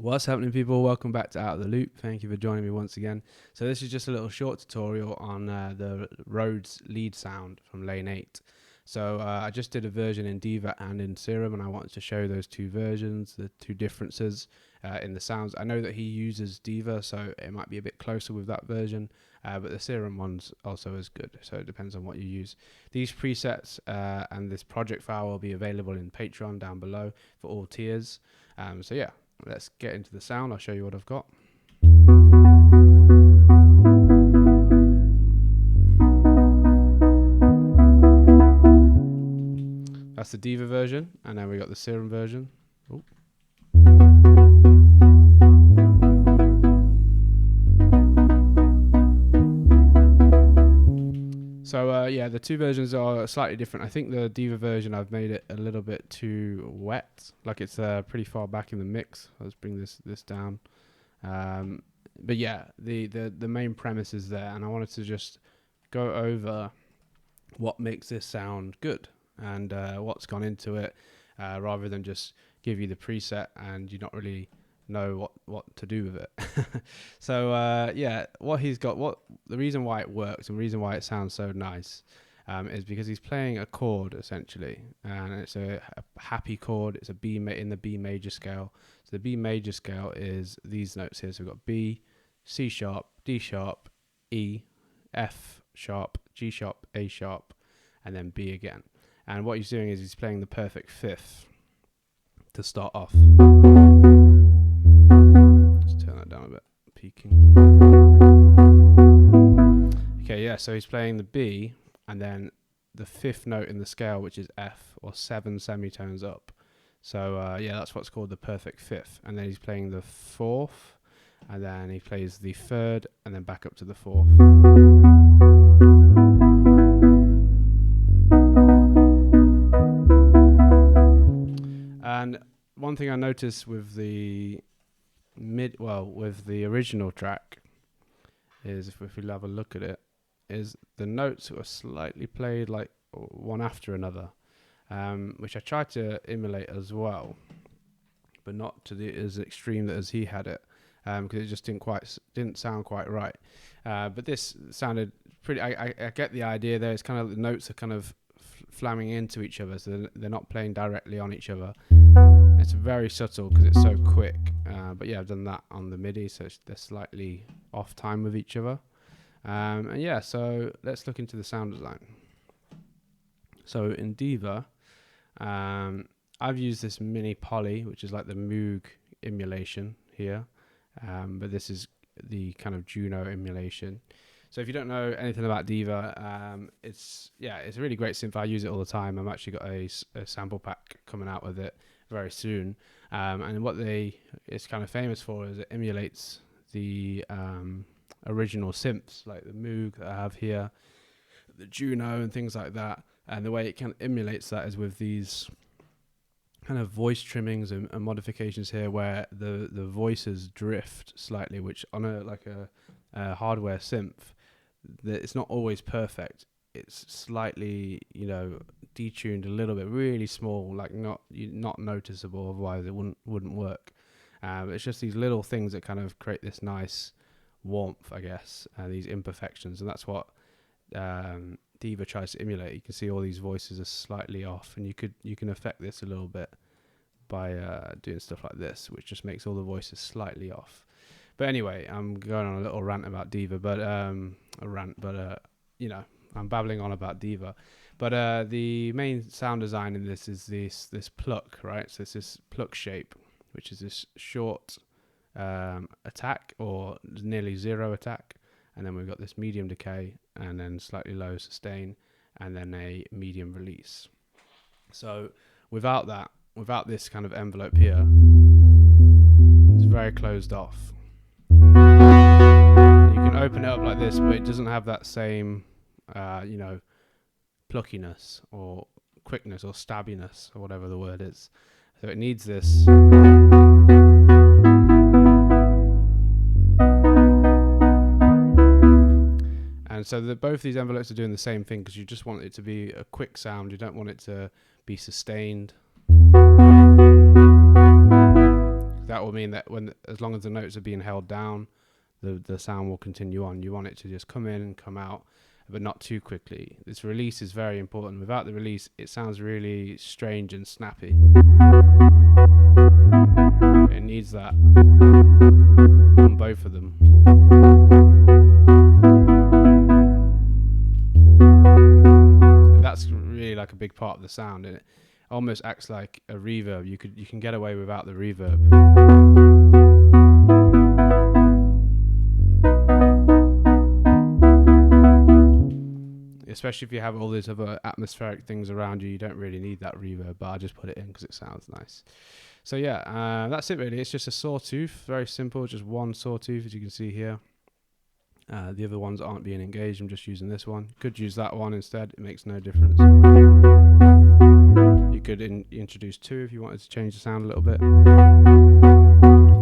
What's happening, people? Welcome back to Out of the Loop. Thank you for joining me once again. So this is just a little short tutorial on the Rhodes lead sound from Lane 8. So I just did a version in Diva and in Serum, and I wanted to show those two versions, the two differences in the sounds. I know that he uses Diva, so it might be a bit closer with that version, but the Serum one's also as good, so it depends on what you use. These presets and this project file will be available in Patreon down below for all tiers. So yeah. Let's get into the sound. I'll show you what I've got. That's the Diva version, and then we got the Serum version. Ooh. So yeah, the two versions are slightly different. I think the Diva version, I've made it a little bit too wet, like it's pretty far back in the mix. Let's bring this down. But yeah, the main premise is there, and I wanted to just go over what makes this sound good and what's gone into it, rather than just give you the preset and you not really know what to do with it. So yeah, what he's got, the reason why it works and the reason why it sounds so nice is because he's playing a chord essentially, and it's a happy chord. It's a B in the B major scale. So the B major scale is these notes here. So we've got B, C sharp, D sharp, E, F sharp, G sharp, A sharp, and then B again. And what he's doing is he's playing the perfect fifth to start off. Let's turn that down a bit, peaking. Okay, yeah, so he's playing the B and then the fifth note in the scale, which is F, or 7 semitones up. So yeah, that's what's called the perfect fifth. And then he's playing the fourth, and then he plays the third, and then back up to the fourth. And one thing I noticed with the with the original track is, if we have a look at it, is the notes were slightly played like one after another, which I tried to emulate as well, but not to the as extreme as he had it, because it just didn't sound quite right. But this sounded pretty. I get the idea there. It's kind of the notes are kind of flamming into each other, so they're not playing directly on each other. It's very subtle because it's so quick. But yeah, I've done that on the MIDI, so they're slightly off time with each other. And yeah, so let's look into the sound design. So in Diva, I've used this mini poly, which is like the Moog emulation here, but this is the kind of Juno emulation. So if you don't know anything about Diva, it's a really great synth. I use it all the time. I've actually got a sample pack coming out with it very soon. And what it's kind of famous for is it emulates the original synths, like the Moog that I have here, the Juno and things like that. And the way it kind of emulates that is with these kind of voice trimmings and modifications here, where the voices drift slightly, which on a hardware synth, it's not always perfect. It's slightly, detuned a little bit, really small, like not noticeable. Otherwise, it wouldn't work. It's just these little things that kind of create this nice warmth, I guess, these imperfections, and that's what Diva tries to emulate. You can see all these voices are slightly off, and you can affect this a little bit by doing stuff like this, which just makes all the voices slightly off. But anyway, I'm going on a little rant about Diva, but I'm babbling on about Diva. But the main sound design in this is this pluck, right? So it's this pluck shape, which is this short attack, or nearly zero attack, and then we've got this medium decay, and then slightly low sustain, and then a medium release. So without this kind of envelope here, it's very closed off. You can open it up like this, but it doesn't have that same pluckiness or quickness or stabbiness or whatever the word is. So it needs this. And so both these envelopes are doing the same thing, because you just want it to be a quick sound. You don't want it to be sustained. that will mean that as long as the notes are being held down, the sound will continue on. You want it to just come in and come out, but not too quickly. This release is very important. Without the release, it sounds really strange and snappy. It needs that on both of them. That's really like a big part of the sound, and it almost acts like a reverb. You can get away without the reverb. Especially if you have all these other atmospheric things around you, you don't really need that reverb, but I just put it in because it sounds nice. So yeah, that's it really. It's just a sawtooth, very simple, just one sawtooth as you can see here. The other ones aren't being engaged, I'm just using this one. Could use that one instead, it makes no difference. You could introduce two if you wanted to change the sound a little bit.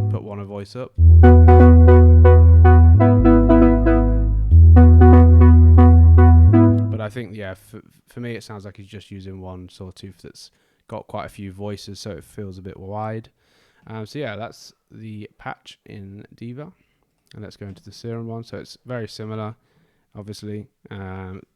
Put one voice up. But I think, yeah, for me it sounds like he's just using one sawtooth that's got quite a few voices, so it feels a bit wide. So yeah, that's the patch in Diva. And let's go into the Serum one. So it's very similar, obviously.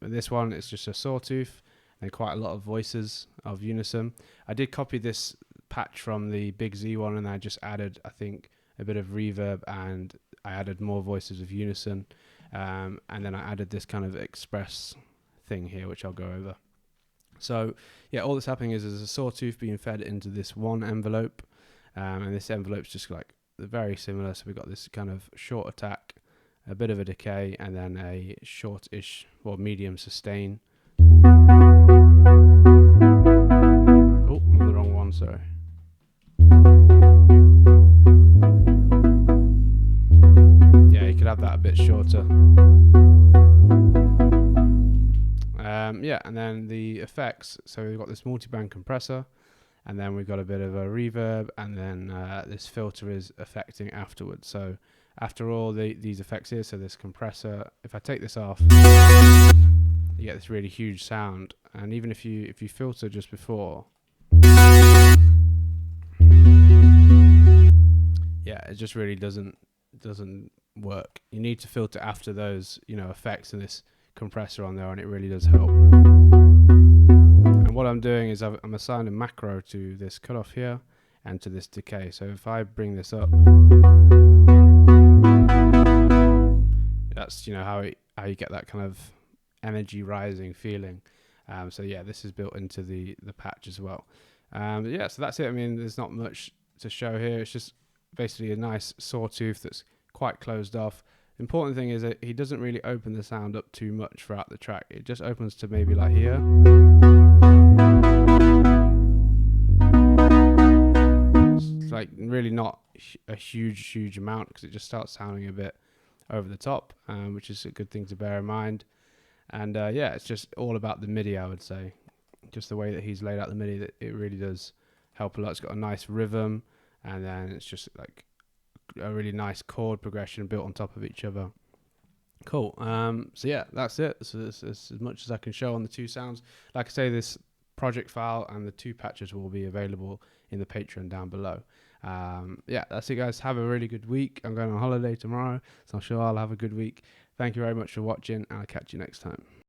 This one is just a sawtooth and quite a lot of voices of unison. I did copy this patch from the Big Z one, and I just added, I think, a bit of reverb, and I added more voices of unison. And then I added this kind of express thing here, which I'll go over. So yeah, all that's happening is there's a sawtooth being fed into this one envelope, and this envelope's just like very similar. So we've got this kind of short attack, a bit of a decay, and then a short-ish or medium sustain. Oh, I'm on the wrong one, sorry. Yeah, you could have that a bit shorter. Yeah, and then the effects. So we've got this multi-band compressor, and then we've got a bit of a reverb, and then this filter is affecting afterwards. So after all these effects here, so this compressor, if I take this off, you get this really huge sound. And even if you filter just before, yeah, it just really doesn't work. You need to filter after those, effects and this compressor on there, and it really does help. And what I'm doing is I'm assigned a macro to this cutoff here and to this decay. So if I bring this up, that's how you get that kind of energy rising feeling. So yeah, this is built into the patch as well. Yeah, so that's it. I mean, there's not much to show here. It's just basically a nice sawtooth that's quite closed off. The important thing is that he doesn't really open the sound up too much throughout the track. It just opens to maybe like here. It's like really not a huge amount, because it just starts sounding a bit over the top, which is a good thing to bear in mind. And yeah, it's just all about the MIDI, I would say. Just the way that he's laid out the MIDI, that it really does help a lot. It's got a nice rhythm, and then it's just like a really nice chord progression built on top of each other. Cool. So yeah, that's it. So this is as much as I can show on the two sounds. Like I say, this project file and the two patches will be available in the Patreon down below. Yeah, that's it, guys. Have a really good week. I'm going on holiday tomorrow, so I'm sure I'll have a good week. Thank you very much for watching, and I'll catch you next time.